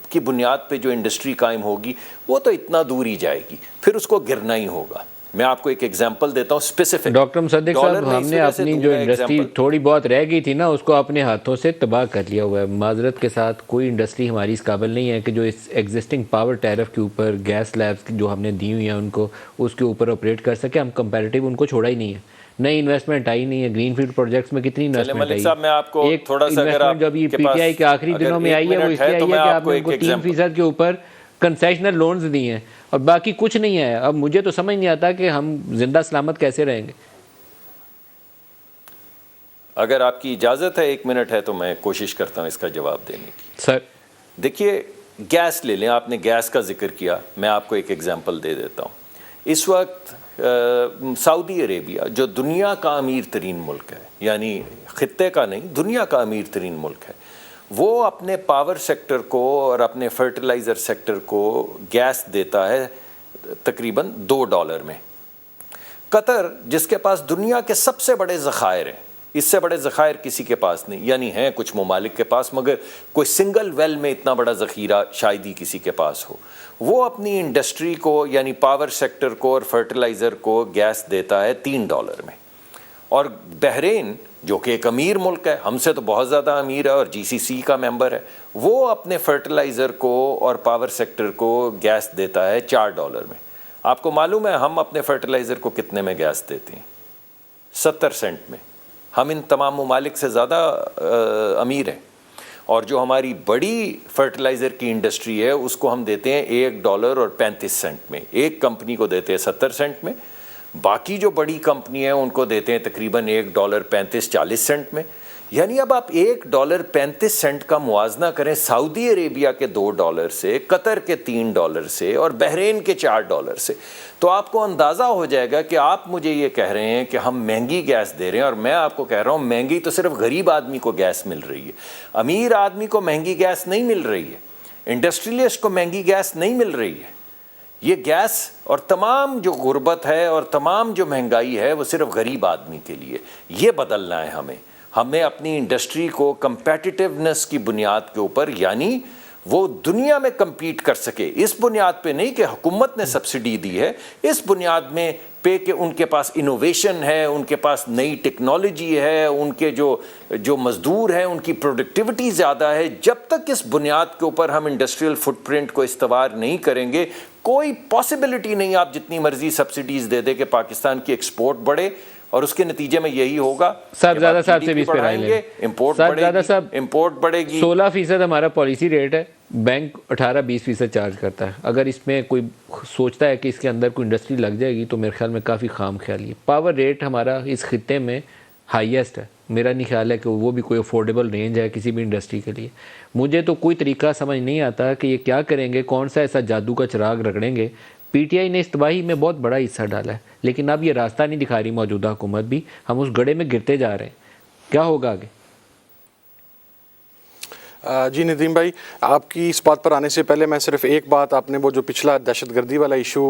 کی بنیاد پہ جو انڈسٹری قائم ہوگی وہ تو اتنا دور ہی جائے گی، پھر اس کو گرنا ہی ہوگا. میں آپ کو ایک ایگزامپل دیتا ہوں اسپیسیفک. ڈاکٹر مصدق صاحب، ہم نے اپنی جو انڈسٹری تھوڑی بہت رہ گئی تھی نا، اس کو اپنے ہاتھوں سے تباہ کر لیا ہوا ہے. معذرت کے ساتھ کوئی انڈسٹری ہماری اس قابل نہیں ہے کہ جو اس ایگزسٹنگ پاور ٹیرف کے اوپر گیس لیبس جو ہم نے دی ہوئی ہیں ان کو اس کے اوپر آپریٹ کر سکے. ہم کمپیریٹیو ان کو چھوڑا ہی نہیں ہے، نئی انویسٹمنٹ آئی نہیں ہے. گرین فیلڈ پروجیکٹس میں کتنی انویسٹمنٹ آئی ہے؟ ایک انویسٹمنٹ جو ابھی پی ٹی آئی کے آخری دنوں میں آئی ہے وہ اس لیے آئی ہے کہ آپ نے ان کو 3% کے اوپر کنسیشنل لونز دیے ہیں اور باقی کچھ نہیں ہے. اب مجھے تو سمجھ نہیں آتا کہ ہم زندہ سلامت کیسے رہیں گے. اگر آپ کی اجازت ہے 1 منٹ ہے تو میں کوشش کرتا ہوں اس کا جواب دینے کی. سر دیکھیے گیس لے لیں، آپ نے گیس کا ذکر کیا، میں آپ کو ایک ایگزامپل دے دیتا ہوں. اس وقت سعودی عربیہ جو دنیا کا امیر ترین ملک ہے، یعنی خطے کا نہیں دنیا کا امیر ترین ملک ہے، وہ اپنے پاور سیکٹر کو اور اپنے فرٹیلائزر سیکٹر کو گیس دیتا ہے تقریباً $2 میں. قطر جس کے پاس دنیا کے سب سے بڑے ذخائر ہیں، اس سے بڑے ذخائر کسی کے پاس نہیں، یعنی ہیں کچھ ممالک کے پاس مگر کوئی سنگل ویل میں اتنا بڑا ذخیرہ شاید ہی کسی کے پاس ہو، وہ اپنی انڈسٹری کو یعنی پاور سیکٹر کو اور فرٹیلائزر کو گیس دیتا ہے $3 میں. اور بحرین جو کہ ایک امیر ملک ہے، ہم سے تو بہت زیادہ امیر ہے اور GCC کا ممبر ہے، وہ اپنے فرٹیلائزر کو اور پاور سیکٹر کو گیس دیتا ہے $4 میں. آپ کو معلوم ہے ہم اپنے فرٹیلائزر کو کتنے میں گیس دیتے ہیں؟ 70 سینٹ میں. ہم ان تمام ممالک سے زیادہ امیر ہیں. اور جو ہماری بڑی فرٹیلائزر کی انڈسٹری ہے اس کو ہم دیتے ہیں $1.35 میں. ایک کمپنی کو دیتے ہیں 70 سینٹ میں، باقی جو بڑی کمپنی ہیں ان کو دیتے ہیں تقریباً $1.35-40 میں. یعنی اب آپ $1.35 کا موازنہ کریں سعودی عربیہ کے $2 سے، قطر کے $3 سے اور بحرین کے $4 سے، تو آپ کو اندازہ ہو جائے گا کہ آپ مجھے یہ کہہ رہے ہیں کہ ہم مہنگی گیس دے رہے ہیں، اور میں آپ کو کہہ رہا ہوں مہنگی تو صرف غریب آدمی کو گیس مل رہی ہے، امیر آدمی کو مہنگی گیس نہیں مل رہی ہے، انڈسٹریلسٹ کو مہنگی گیس نہیں مل رہی ہے. یہ گیس اور تمام جو غربت ہے اور تمام جو مہنگائی ہے وہ صرف غریب آدمی کے لیے. یہ بدلنا ہے ہمیں اپنی انڈسٹری کو کمپیٹیٹیونیس کی بنیاد کے اوپر، یعنی وہ دنیا میں کمپیٹ کر سکے، اس بنیاد پہ نہیں کہ حکومت نے سبسڈی دی ہے، اس بنیاد میں پہ کہ ان کے پاس انوویشن ہے، ان کے پاس نئی ٹیکنالوجی ہے، ان کے جو مزدور ہیں ان کی پروڈکٹیوٹی زیادہ ہے. جب تک اس بنیاد کے اوپر ہم انڈسٹریل فٹ پرنٹ کو استوار نہیں کریں گے، کوئی پاسبلٹی نہیں آپ جتنی مرضی سبسڈیز دے دے کہ پاکستان کی ایکسپورٹ بڑھے، اور اس کے نتیجے میں یہی ہوگا صاحب زیادہ صاحب سے بھی اس پہ رائے لیں. امپورٹ بڑھے گی. 16% ہمارا پالیسی ریٹ ہے، بینک 18-20% چارج کرتا ہے. اگر اس میں کوئی سوچتا ہے کہ اس کے اندر کوئی انڈسٹری لگ جائے گی تو میرے خیال میں کافی خام خیالی ہے. پاور ریٹ ہمارا اس خطے میں ہائیسٹ ہے. میرا نہیں خیال ہے کہ وہ بھی کوئی افورڈیبل رینج ہے کسی بھی انڈسٹری کے لیے. مجھے تو کوئی طریقہ سمجھ نہیں آتا کہ یہ کیا کریں گے، کون سا ایسا جادو کا چراغ رگڑیں گے. پی ٹی آئی نے اس تباہی میں بہت بڑا حصہ ڈالا ہے، لیکن اب یہ راستہ نہیں دکھا رہی موجودہ حکومت بھی. ہم اس گڑھے میں گرتے جا رہے ہیں. کیا ہوگا آگے؟ جی ندیم بھائی، آپ کی اس بات پر آنے سے پہلے میں صرف ایک بات، آپ نے وہ جو پچھلا دہشت گردی والا ایشو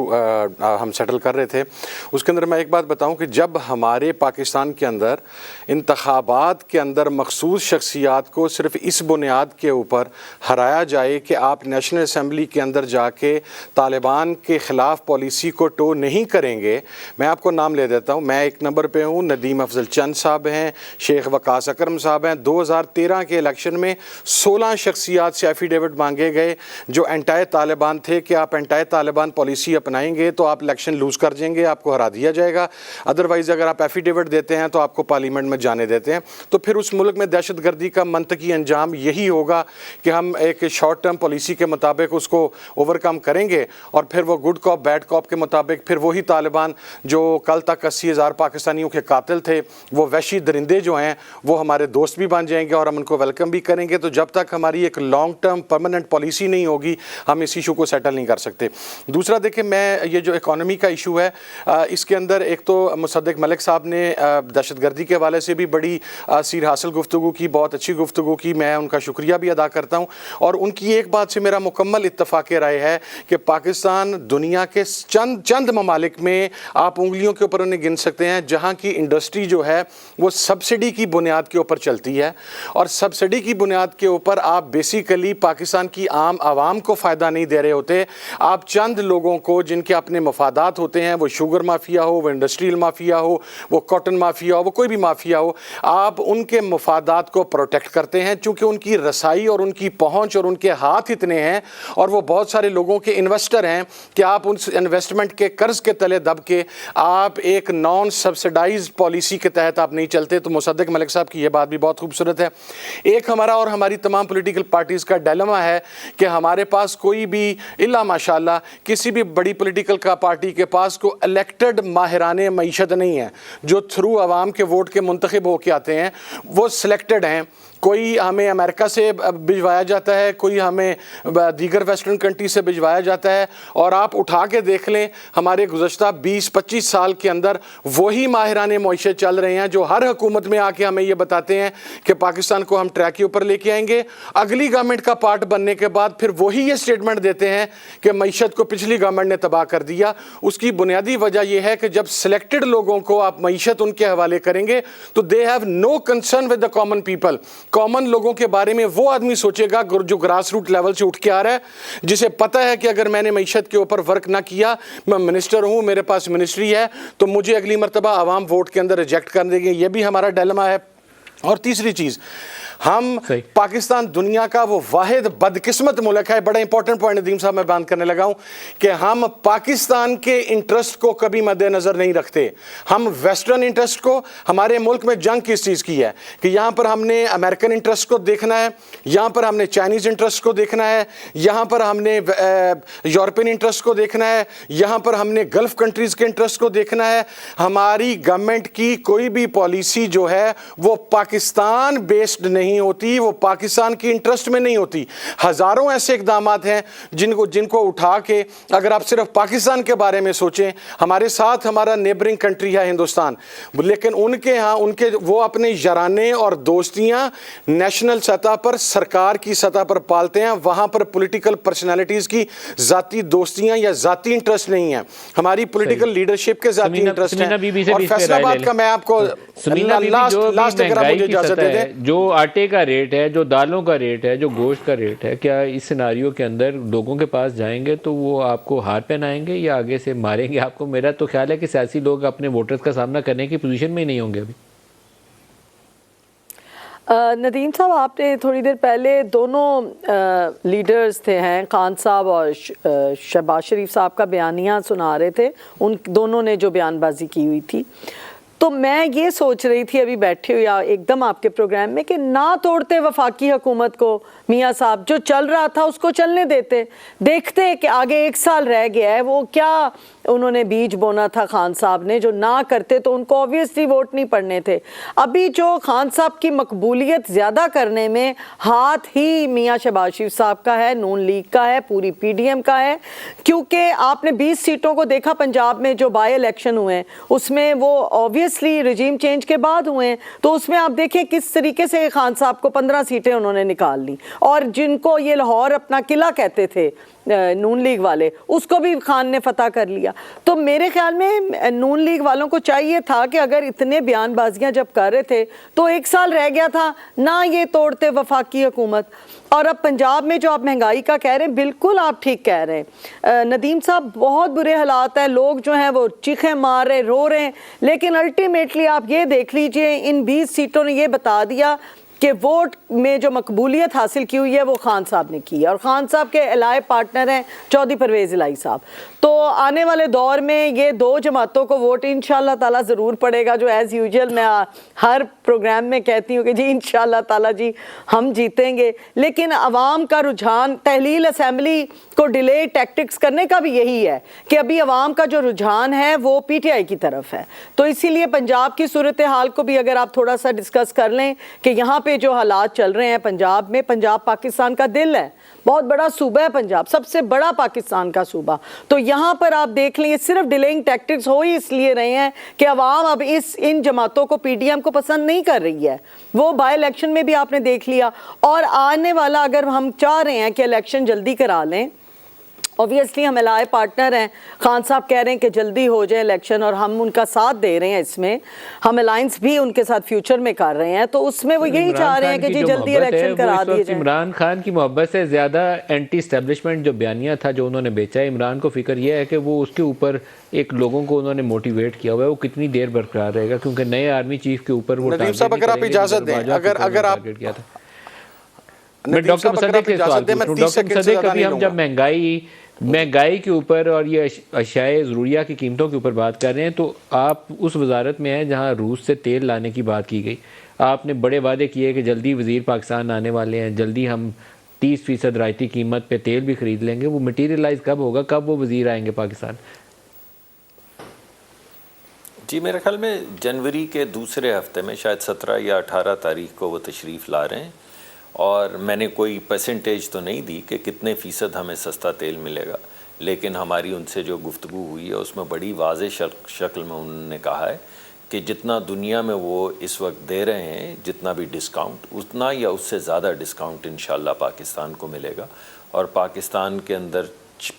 ہم سیٹل کر رہے تھے، اس کے اندر میں ایک بات بتاؤں کہ جب ہمارے پاکستان کے اندر انتخابات کے اندر مخصوص شخصیات کو صرف اس بنیاد کے اوپر ہرایا جائے کہ آپ نیشنل اسمبلی کے اندر جا کے طالبان کے خلاف پالیسی کو ٹو نہیں کریں گے، میں آپ کو نام لے دیتا ہوں. میں 1 نمبر پہ ہوں، ندیم افضل چند صاحب ہیں، شیخ وقاص اکرم صاحب ہیں. 2013 کے الیکشن میں 16 شخصیات سے ایفیڈیوٹ مانگے گئے جو اینٹائی طالبان تھے کہ آپ اینٹائی طالبان پالیسی اپنائیں گے تو آپ الیکشن لوز کر جائیں گے، آپ کو ہرا دیا جائے گا، ادروائز اگر آپ ایفیڈیوٹ دیتے ہیں تو آپ کو پارلیمنٹ میں جانے دیتے ہیں. تو پھر اس ملک میں دہشت گردی کا منطقی انجام یہی ہوگا کہ ہم ایک شارٹ ٹرم پالیسی کے مطابق اس کو اوور کم کریں گے، اور پھر وہ گڈ کاپ بیڈ کاپ کے مطابق پھر وہی طالبان جو کل تک 80,000 پاکستانیوں کے قاتل تھے، وہ وحشی درندے جو ہیں وہ ہمارے دوست بھی بن جائیں گے اور ہم ان کو ویلکم بھی کریں گے. تو جب تک ہماری ایک لانگ ٹرم پرماننٹ پالیسی نہیں ہوگی ہم اس ایشو کو سیٹل نہیں کر سکتے. دوسرا دیکھیں میں یہ جو اکانومی کا ایشو ہے اس کے اندر ایک تو مصدق ملک صاحب نے دہشت گردی کے حوالے سے بھی بڑی سیر حاصل گفتگو کی, بہت اچھی گفتگو کی, میں ان کا شکریہ بھی ادا کرتا ہوں. اور ان کی ایک بات سے میرا مکمل اتفاق رائے ہے کہ پاکستان دنیا کے چند ممالک میں آپ انگلیوں کے اوپر انہیں گن سکتے ہیں جہاں کی انڈسٹری جو ہے وہ سبسڈی کی بنیاد کے اوپر چلتی ہے, اور سبسڈی کی بنیاد کے اوپر آپ بیسیکلی پاکستان کی عام عوام کو فائدہ نہیں دے رہے ہوتے, آپ چند لوگوں کو جن کے اپنے مفادات ہوتے ہیں, وہ شوگر مافیا ہو, وہ انڈسٹریل مافیا ہو, وہ کاٹن مافیا ہو, وہ کوئی بھی مافیا ہو, آپ ان کے مفادات کو پروٹیکٹ کرتے ہیں چونکہ ان کی رسائی اور ان کی پہنچ اور ان کے ہاتھ اتنے ہیں اور وہ بہت سارے لوگوں کے انویسٹر ہیں کہ آپ ان انویسٹمنٹ کے قرض کے تلے دب کے آپ ایک نان سبسڈائز پالیسی کے تحت آپ نہیں چلتے. تو مصدق ملک صاحب کی یہ بات بھی بہت خوبصورت ہے. ایک ہمارا اور ہماری تمام پولیٹیکل پارٹیز کا ڈیلما ہے کہ ہمارے پاس کوئی بھی الا ماشاءاللہ کسی بھی بڑی پولیٹیکل کا پارٹی کے پاس کوئی الیکٹڈ ماہران معیشت نہیں ہے جو تھرو عوام کے ووٹ کے منتخب ہو کے آتے ہیں, وہ سلیکٹڈ ہیں. کوئی ہمیں امریکہ سے بھجوایا جاتا ہے, کوئی ہمیں دیگر ویسٹرن کنٹری سے بھجوایا جاتا ہے, اور آپ اٹھا کے دیکھ لیں ہمارے گزشتہ 20-25 سال کے اندر وہی ماہران معیشت چل رہے ہیں جو ہر حکومت میں آ کے ہمیں یہ بتاتے ہیں کہ پاکستان کو ہم ٹریک کے اوپر لے کے آئیں گے. اگلی گورنمنٹ کا پارٹ بننے کے بعد پھر وہی یہ سٹیٹمنٹ دیتے ہیں کہ معیشت کو پچھلی گورنمنٹ نے تباہ کر دیا. اس کی بنیادی وجہ یہ ہے کہ جب سلیکٹڈ لوگوں کو آپ معیشت ان کے حوالے کریں گے تو they have no concern with the common people. Common لوگوں کے بارے میں وہ آدمی سوچے گا جو گراس روٹ لیول سے اٹھ کے آ رہا ہے, جسے پتہ ہے کہ اگر میں نے معیشت کے اوپر ورک نہ کیا, میں منسٹر ہوں, میرے پاس منسٹری ہے, تو مجھے اگلی مرتبہ عوام ووٹ کے اندر ریجیکٹ کر دیں گے. یہ بھی ہمارا ڈیلما ہے. اور تیسری چیز, ہم پاکستان دنیا کا وہ واحد بدقسمت ملک ہے, بڑا امپورٹنٹ پوائنٹ ندیم صاحب میں بیان کرنے لگا ہوں, کہ ہم پاکستان کے انٹرسٹ کو کبھی مد نظر نہیں رکھتے. ہم ویسٹرن انٹرسٹ کو, ہمارے ملک میں جنگ کس چیز کی ہے کہ یہاں پر ہم نے امریکن انٹرسٹ کو دیکھنا ہے, یہاں پر ہم نے چائنیز انٹرسٹ کو دیکھنا ہے, یہاں پر ہم نے یورپین انٹرسٹ کو دیکھنا ہے, یہاں پر ہم نے گلف کنٹریز کے انٹرسٹ کو دیکھنا ہے. ہماری گورنمنٹ کی کوئی بھی پالیسی جو ہے وہ پاکستان بیسڈ نہیں ہوتی, وہ پاکستان کی انٹرسٹ میں نہیں ہوتی. ہزاروں ایسے اقدامات ہیں جن کو اٹھا کے اگر آپ صرف پاکستان کے بارے میں سوچیں, ہمارے ساتھ ہمارا نیبرنگ کنٹری ہے ہندوستان, لیکن ان کے ہاں وہ اپنے یارانے اور دوستیاں نیشنل سطح پر, سرکار کی سطح پر پالتے ہیں. وہاں پر پولیٹیکل پرسنالٹیز کی ذاتی دوستیاں یا ذاتی انٹرسٹ نہیں ہیں. ہماری پولیٹیکل لیڈرشپ کے ذاتی انٹرسٹ ہیں. اور فیصلہ آباد کا میں آپ کو لاسٹ اگر آپ مجھے اجازت دے دیں, جو آٹے کا ریٹ ہے, جو دالوں کا ریٹ ہے, جو گوشت کا ریٹ ہے, کیا اس سیناریو کے اندر لوگوں کے پاس جائیں گے تو وہ آپ کو ہار پہنائیں گے یا آگے سے ماریں گے آپ کو؟ میرا تو خیال ہے کہ سیاسی لوگ اپنے ووٹرز کا سامنا کرنے کی پوزیشن میں ہی نہیں ہوں گے ابھی. ندیم صاحب, آپ نے تھوڑی دیر پہلے دونوں لیڈرز ہیں خان صاحب اور شہباز شریف صاحب کا بیانیہ سنا رہے تھے, ان دونوں نے جو بیان بازی کی ہوئی تھی, تو میں یہ سوچ رہی تھی ابھی بیٹھے ہوئے ایک دم آپ کے پروگرام میں کہ نہ توڑتے وفاقی حکومت کو میاں صاحب, جو چل رہا تھا اس کو چلنے دیتے, دیکھتے کہ آگے 1 سال رہ گیا ہے, وہ کیا انہوں نے بیج بونا تھا خان صاحب نے, جو نہ کرتے تو ان کو اوبویسلی ووٹ نہیں پڑنے تھے. ابھی جو خان صاحب کی مقبولیت زیادہ کرنے میں ہاتھ ہی میاں شہباز شریف صاحب کا ہے, نون لیگ کا ہے, پوری پی ڈی ایم کا ہے, کیونکہ آپ نے 20 سیٹوں کو دیکھا پنجاب میں جو بائی الیکشن ہوئے ہیں اس میں وہ اوبویسلی رجیم چینج کے بعد ہوئے ہیں, تو اس میں آپ دیکھیں کس طریقے سے خان صاحب کو 15 سیٹیں انہوں نے نکال لی, اور جن کو یہ لاہور اپنا قلعہ کہتے تھے نون لیگ والے, اس کو بھی خان نے فتح کر لیا. تو میرے خیال میں نون لیگ والوں کو چاہیے تھا کہ اگر اتنے بیان بازیاں جب کر رہے تھے تو 1 سال رہ گیا تھا, نہ یہ توڑتے وفاقی حکومت. اور اب پنجاب میں جو آپ مہنگائی کا کہہ رہے ہیں, بالکل آپ ٹھیک کہہ رہے ہیں ندیم صاحب, بہت برے حالات ہیں, لوگ جو ہیں وہ چیخیں مار رہے, رو رہے ہیں, لیکن الٹیمیٹلی آپ یہ دیکھ لیجئے ان 20 سیٹوں نے یہ بتا دیا کہ ووٹ میں جو مقبولیت حاصل کی ہوئی ہے وہ خان صاحب نے کی ہے, اور خان صاحب کے الائے پارٹنر ہیں چودھری پرویز الہی صاحب. تو آنے والے دور میں یہ 2 جماعتوں کو ووٹ انشاءاللہ تعالیٰ ضرور پڑے گا, جو ایز یوزول میں ہر پروگرام میں کہتی ہوں کہ جی انشاءاللہ تعالیٰ جی ہم جیتیں گے. لیکن عوام کا رجحان تحلیل اسمبلی کو ڈیلے ٹیکٹکس کرنے کا بھی یہی ہے کہ ابھی عوام کا جو رجحان ہے وہ پی ٹی آئی کی طرف ہے. تو اسی لیے پنجاب کی صورتحال کو بھی اگر آپ تھوڑا سا ڈسکس کر لیں کہ یہاں پہ پہ جو حالات چل رہے ہیں پنجاب میں، پنجاب پاکستان کا دل ہے، بہت بڑا صوبہ ہے پنجاب، سب سے بڑا پاکستان کا صوبہ. تو یہاں پر آپ دیکھ لیں یہ صرف ڈیلیئنگ ٹیکٹکس ہو ہی اس لیے رہے ہیں کہ عوام اب ان جماعتوں کو پی ڈی ایم کو پسند نہیں کر رہی ہے. وہ بائی الیکشن میں بھی آپ نے دیکھ لیا، اور آنے والا اگر ہم چاہ رہے ہیں کہ الیکشن جلدی کرا لیں، اوبویسلی ہم الائے پارٹنر ہیں، خان صاحب کہہ رہے ہیں کہ جلدی ہو جائے الیکشن اور ہم ان کا ساتھ دے رہے ہیں، اس میں ہم الائنس بھی ان کے ساتھ فیوچر میں کر رہے ہیں، تو اس میں وہ یہی چاہ رہے ہیں کہ جی جلدی الیکشن کرا دیے جائیں. عمران خان کی محبت سے زیادہ اینٹی اسٹیبلشمنٹ جو بیانیہ تھا جو انہوں نے بیچا ہے، عمران کو فکر یہ ہے کہ وہ اس کے اوپر ایک لوگوں کو انہوں نے موٹیویٹ کیا ہوا ہے، وہ کتنی دیر برقرار رہے گا، کیونکہ نئے آرمی چیف کے اوپر وہ ندیم صاحب اگر آپ اجازت دیں، اگر آپ میں ڈاکٹر مصدق سے سوال پوچھوں. ڈاکٹر مصدق ابھی ہم جب مہنگائی کے اوپر اور یہ اشیاء ضروریہ کی قیمتوں کے اوپر بات کر رہے ہیں، تو آپ اس وزارت میں ہیں جہاں روس سے تیل لانے کی بات کی گئی. آپ نے بڑے وعدے کیے کہ جلدی وزیر پاکستان آنے والے ہیں، جلدی ہم 30% رائتی قیمت پہ تیل بھی خرید لیں گے. وہ مٹیریلائز کب ہوگا، کب وہ وزیر آئیں گے پاکستان؟ جی میرے خیال میں جنوری کے دوسرے ہفتے میں، شاید 17 یا 18 تاریخ کو وہ تشریف لا رہے ہیں، اور میں نے کوئی پرسنٹیج تو نہیں دی کہ کتنے فیصد ہمیں سستا تیل ملے گا، لیکن ہماری ان سے جو گفتگو ہوئی ہے اس میں بڑی واضح شکل میں انہوں نے کہا ہے کہ جتنا دنیا میں وہ اس وقت دے رہے ہیں، جتنا بھی ڈسکاؤنٹ، اتنا یا اس سے زیادہ ڈسکاؤنٹ انشاءاللہ پاکستان کو ملے گا. اور پاکستان کے اندر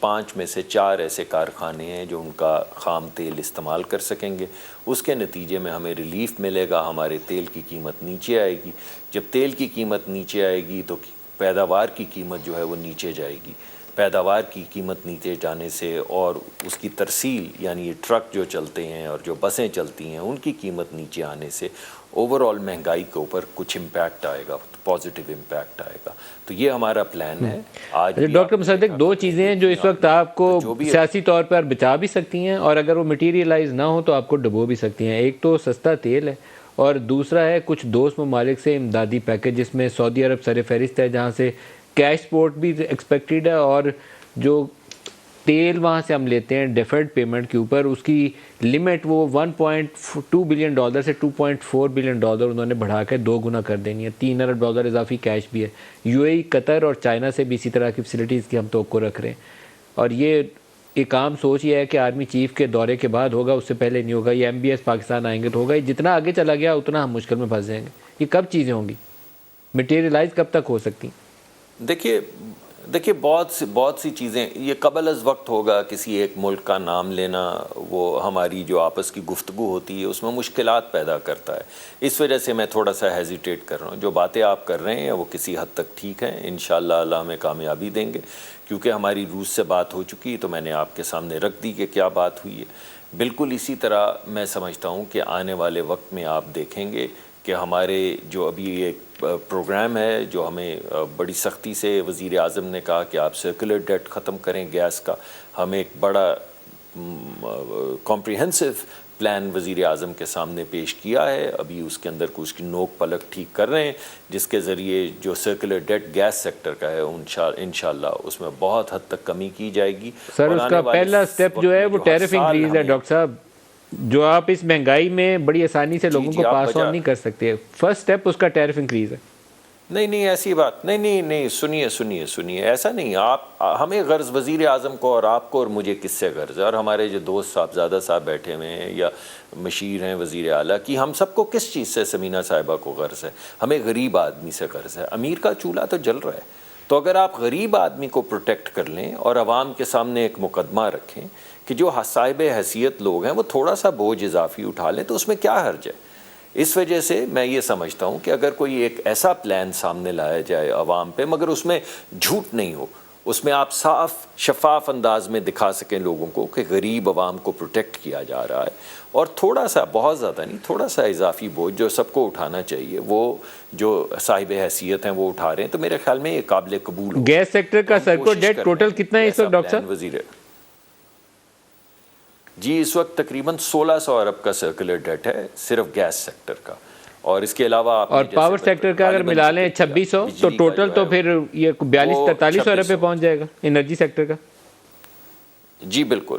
5 میں سے 4 ایسے کارخانے ہیں جو ان کا خام تیل استعمال کر سکیں گے. اس کے نتیجے میں ہمیں ریلیف ملے گا، ہمارے تیل کی قیمت نیچے آئے گی. جب تیل کی قیمت نیچے آئے گی تو پیداوار کی قیمت جو ہے وہ نیچے جائے گی. پیداوار کی قیمت نیچے جانے سے اور اس کی ترسیل، یعنی یہ ٹرک جو چلتے ہیں اور جو بسیں چلتی ہیں، ان کی قیمت نیچے آنے سے اوور آل مہنگائی کے اوپر کچھ امپیکٹ آئے گا، پازیٹیو امپیکٹ آئے گا. تو یہ ہمارا پلان ہے. آج ڈاکٹر مصدق 2 چیزیں ہیں جو اس وقت آپ کو سیاسی طور پر بچا بھی سکتی ہیں، اور اگر وہ مٹیریلائز نہ ہو تو آپ کو ڈبو بھی سکتی ہیں. ایک تو سستا تیل ہے، اور دوسرا ہے کچھ دوست ممالک سے امدادی پیکج، جس میں سعودی عرب سر فہرست ہے، جہاں سے کیش سپورٹ بھی ایکسپیکٹڈ ہے، اور جو تیل وہاں سے ہم لیتے ہیں ڈیفرڈ پیمنٹ کے اوپر، اس کی لمٹ وہ $1.2 بلین سے $2.4 بلین انہوں نے بڑھا کے 2 گنا کر دینی ہے. $3 ارب اضافی کیش بھی ہے. یو اے ای، قطر اور چائنا سے بھی اسی طرح کی فیسلٹیز کی ہم توقع رکھ رہے ہیں. اور یہ ایک عام سوچ یہ ہے کہ آرمی چیف کے دورے کے بعد ہوگا، اس سے پہلے نہیں ہوگا. یہ MBS پاکستان آئیں گے تو ہوگا. یہ جتنا آگے چلا گیا اتنا ہم مشکل میں پھنس جائیں گے. یہ کب چیزیں ہوں گی، مٹیریلائز کب تک ہو سکتی؟ دیکھیے بہت سی چیزیں یہ قبل از وقت ہوگا. کسی ایک ملک کا نام لینا وہ ہماری جو آپس کی گفتگو ہوتی ہے اس میں مشکلات پیدا کرتا ہے. اس وجہ سے میں تھوڑا سا ہیزیٹیٹ کر رہا ہوں. جو باتیں آپ کر رہے ہیں وہ کسی حد تک ٹھیک ہیں، انشاءاللہ اللہ ہمیں کامیابی دیں گے. کیونکہ ہماری روس سے بات ہو چکی تو میں نے آپ کے سامنے رکھ دی کہ کیا بات ہوئی ہے. بالکل اسی طرح میں سمجھتا ہوں کہ آنے والے وقت میں آپ دیکھیں گے کہ ہمارے جو ابھی ایک پروگرام ہے جو ہمیں بڑی سختی سے وزیر اعظم نے کہا کہ آپ سرکولر ڈیٹ ختم کریں گیس کا. ہم ایک بڑا کمپریہنسو پلان وزیر اعظم کے سامنے پیش کیا ہے. ابھی اس کے اندر کچھ کی نوک پلک ٹھیک کر رہے ہیں، جس کے ذریعے جو سرکولر ڈیٹ گیس سیکٹر کا ہے انشاءاللہ اس میں بہت حد تک کمی کی جائے گی. سر اس کا پہلا سٹیپ جو ہے وہ ٹیرف انکریز ہے. ڈاکٹر صاحب جو آپ اس مہنگائی میں بڑی آسانی سے لوگوں کو پاس آن نہیں کر سکتے، فرسٹ سٹیپ اس کا ٹیرف انکریز ہے. نہیں ایسی بات نہیں. سنیے ایسا نہیں. آپ ہمیں غرض وزیر اعظم کو اور آپ کو اور مجھے کس سے غرض ہے، اور ہمارے جو دوست صاحبزادہ صاحب بیٹھے ہوئے ہیں یا مشیر ہیں وزیر اعلیٰ کی، ہم سب کو کس چیز سے سمینہ صاحبہ کو غرض ہے؟ ہمیں غریب آدمی سے غرض ہے. امیر کا چولہا تو جل رہا ہے. تو اگر آپ غریب آدمی کو پروٹیکٹ کر لیں اور عوام کے سامنے ایک مقدمہ رکھیں کہ جو صاحب حیثیت لوگ ہیں وہ تھوڑا سا بوجھ اضافی اٹھا لیں، تو اس میں کیا حرج ہے؟ اس وجہ سے میں یہ سمجھتا ہوں کہ اگر کوئی ایک ایسا پلان سامنے لایا جائے عوام پہ، مگر اس میں جھوٹ نہیں ہو، اس میں آپ صاف شفاف انداز میں دکھا سکیں لوگوں کو کہ غریب عوام کو پروٹیکٹ کیا جا رہا ہے، اور تھوڑا سا، بہت زیادہ نہیں، تھوڑا سا اضافی بوجھ جو سب کو اٹھانا چاہیے وہ جو صاحب حیثیت ہیں وہ اٹھا رہے ہیں، تو میرے خیال میں یہ قابل قبول ہو. گیس سیکٹر کا سرکولر ڈیٹ ٹوٹل کتنا ہے اس وقت ڈاکٹر صاحب؟ جی اس وقت تقریباً 1600 ارب کا سرکولر ڈیٹ ہے صرف گیس سیکٹر کا، اور اس کے علاوہ اور پاور سیکٹر کا اگر ملا لیں 2600 تو ٹوٹل تو پھر یہ 42-4300 ارب پہ پہنچ جائے گا انرجی سیکٹر کا. جی بالکل.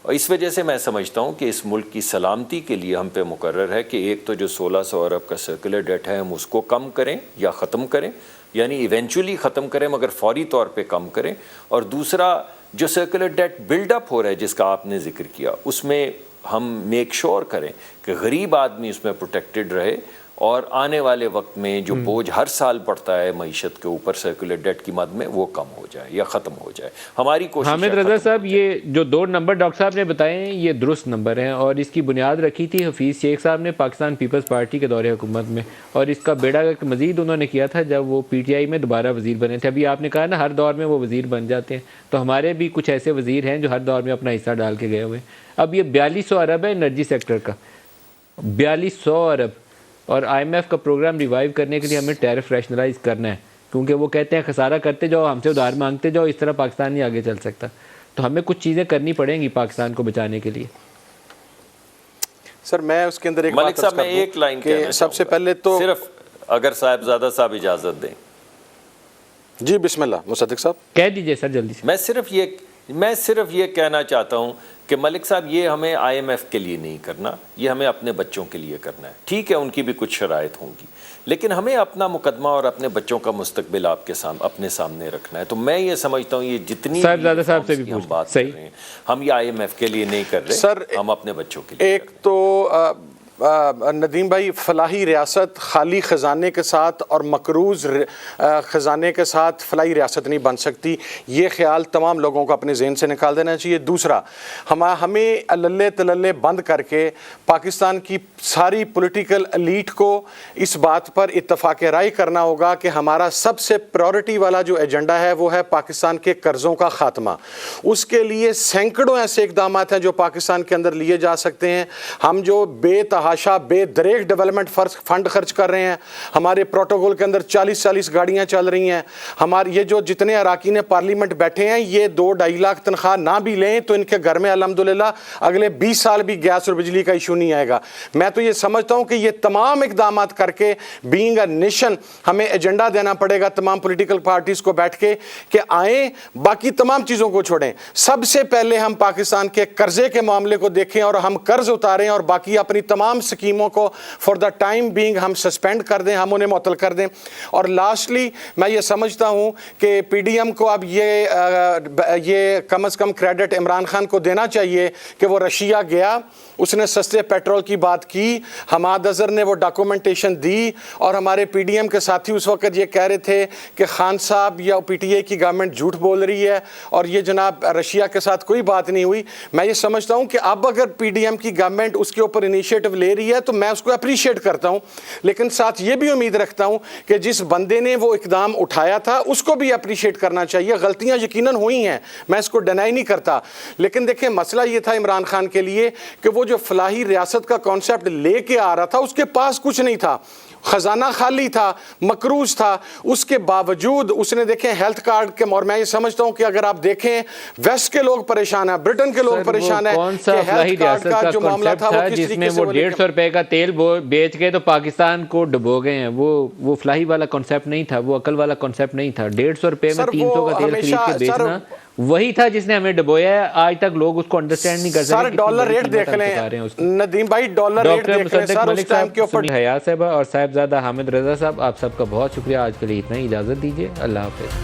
اور اس وجہ سے میں سمجھتا ہوں کہ اس ملک کی سلامتی کے لیے ہم پہ مقرر ہے کہ ایک تو جو 1600 ارب کا سرکولر ڈیٹ ہے ہم اس کو کم کریں یا ختم کریں، یعنی ایونچولی ختم کریں مگر فوری طور پہ کم کریں، اور دوسرا جو سرکولر ڈیٹ بلڈ اپ ہو رہا ہے جس کا آپ نے ذکر کیا، اس میں ہم میک شور کریں کہ غریب آدمی اس میں پروٹیکٹڈ رہے، اور آنے والے وقت میں جو بوجھ ہر سال پڑتا ہے معیشت کے اوپر سرکولر ڈیٹ کی مد میں وہ کم ہو جائے یا ختم ہو جائے۔ ہماری کوشش حامد رضا صاحب، یہ جو 2 نمبر ڈاکٹر صاحب نے بتائے ہیں یہ درست نمبر ہیں، اور اس کی بنیاد رکھی تھی حفیظ شیخ صاحب نے پاکستان پیپلز پارٹی کے دور حکومت میں، اور اس کا بیڑا مزید انہوں نے کیا تھا جب وہ پی ٹی آئی میں دوبارہ وزیر بنے تھے۔ ابھی آپ نے کہا نا ہر دور میں وہ وزیر بن جاتے ہیں، تو ہمارے بھی کچھ ایسے وزیر ہیں جو ہر دور میں اپنا حصہ ڈال کے گئے ہوئے ہیں۔ اب یہ 4200 ارب ہے انرجی سیکٹر کا، 4200 ارب، اور آئی ایم ایف کا پروگرام ریوائیو کرنے کے لیے ہمیں ٹیرف ریشنلائز کرنا ہے، کیونکہ وہ کہتے ہیں خسارہ کرتے جاؤ، ہم سے ادھار مانگتے جاؤ، اس طرح پاکستان نہیں آگے چل سکتا۔ تو ہمیں کچھ چیزیں کرنی پڑیں گی پاکستان کو بچانے کے لیے۔ سر میں اس کے اندر ایک ملک صاحب میں ایک لائن کہنا سب سے پہلے تو صرف اگر صاحبزادہ صاحب اجازت دیں۔ جی بسم اللہ مصدق صاحب کہہ دیجئے سر جلدی سے۔ میں صرف یہ کہنا چاہتا ہوں کہ ملک صاحب یہ ہمیں آئی ایم ایف کے لیے نہیں کرنا، یہ ہمیں اپنے بچوں کے لیے کرنا ہے۔ ٹھیک ہے ان کی بھی کچھ شرائط ہوں گی، لیکن ہمیں اپنا مقدمہ اور اپنے بچوں کا مستقبل آپ کے سامنے اپنے سامنے رکھنا ہے۔ تو میں یہ سمجھتا ہوں یہ جتنی صاحبزادہ صاحب سے بھی ہم بات کر رہے ہیں ہم یہ آئی ایم ایف کے لیے نہیں کر رہے سر، ہم اپنے بچوں کے لیے ایک تو ندیم بھائی فلاحی ریاست خالی خزانے کے ساتھ اور مقروض خزانے کے ساتھ فلاحی ریاست نہیں بن سکتی، یہ خیال تمام لوگوں کو اپنے ذہن سے نکال دینا چاہیے۔ دوسرا، ہمیں للے تللے بند کر کے پاکستان کی ساری پولیٹیکل ایلیٹ کو اس بات پر اتفاق رائے کرنا ہوگا کہ ہمارا سب سے پریورٹی والا جو ایجنڈا ہے وہ ہے پاکستان کے قرضوں کا خاتمہ۔ اس کے لیے سینکڑوں ایسے اقدامات ہیں جو پاکستان کے اندر لیے جا سکتے ہیں۔ ہم جو بے تحاشا بے دریغ ڈیولپمنٹ فنڈ خرچ کر رہے ہیں، ہمارے پروٹوکول کے اندر 40 گاڑیاں چل رہی ہیں، ہمارے یہ جو جتنے اراکین پارلیمنٹ بیٹھے ہیں یہ 2-2.5 لاکھ تنخواہ نہ بھی لیں تو ان کے گھر میں الحمدللہ اگلے 20 سال بھی گیس اور بجلی کا ایشو نہیں آئے گا۔ میں تو یہ سمجھتا ہوں کہ یہ تمام اقدامات کر کے بینگ اے نیشن ہمیں ایجنڈا دینا پڑے گا تمام پولیٹیکل پارٹیز کو بیٹھ کے کہ آئیں، باقی تمام چیزوں کو چھوڑیں، سب سے پہلے ہم پاکستان کے قرضے کے معاملے کو دیکھیں اور ہم قرض اتاریں، اور باقی اپنی تمام سکیموں کو فار دا ٹائم بینگ ہم سسپینڈ کر دیں، ہم انہیں معطل کر دیں۔ اور لاسٹلی میں یہ سمجھتا ہوں کہ پی ڈی ایم کو اب یہ کم از کم کریڈٹ عمران خان کو دینا چاہیے کہ وہ رشیا گیا، اس نے سستے پیٹرول کی بات کی، حماد اظہر نے وہ ڈاکومنٹیشن دی، اور ہمارے پی ڈی ایم کے ساتھی اس وقت یہ کہہ رہے تھے کہ خان صاحب یا پی ٹی آئی کی گورنمنٹ جھوٹ بول رہی ہے اور یہ جناب رشیا کے ساتھ کوئی بات نہیں ہوئی۔ میں یہ سمجھتا ہوں کہ اب اگر پی ڈی ایم کی گورنمنٹ اس کے اوپر انیشیٹو لے رہی ہے تو میں اس کو اپریشیٹ کرتا ہوں، لیکن ساتھ یہ بھی امید رکھتا ہوں کہ جس بندے نے وہ اقدام اٹھایا تھا اس کو بھی اپریشیٹ کرنا چاہیے۔ غلطیاں یقیناً ہوئی ہیں، میں اس کو ڈینائی نہیں کرتا، لیکن دیکھیں مسئلہ یہ تھا عمران خان کے لیے کہ وہ جو فلاحی ریاست کا کانسیپٹ لے کے آ رہا تھا اس کے پاس کچھ نہیں تھا، خزانہ خالی تھا، مقروض تھا، اس کے باوجود اس نے دیکھیں ہیلتھ کارڈ کے، اور میں یہ سمجھتا ہوں کہ اگر آپ دیکھیں ویسٹ کے لوگ پریشان ہیں، برٹن کے لوگ پریشان ہیں کون سا فلاحی ریاست کا کانسیپٹ تھا جس میں وہ 150 روپے کا تیل بیچ کے تو پاکستان کو ڈبو گئے ہیں؟ وہ فلاحی والا کانسیپٹ نہیں تھا، وہ عقل والا کانسیپٹ نہیں تھا۔ 150 روپے میں 300 کا تیل خرید کے بیچنا وہی تھا جس نے ہمیں ڈبویا ہے۔ آج تک لوگ اس کو انڈرسٹینڈ نہیں کر سکتے۔ سر ڈالر ریٹ دیکھ لیں ندیم بھائی، ڈالر ریٹ دیکھ لیں سر اس ٹائم کے اوپر۔ حیا صاحبہ اور صاحبزادہ حامد رضا صاحب، آپ سب کا بہت شکریہ۔ آج کے لیے اتنا ہی، اجازت دیجیے، اللہ حافظ۔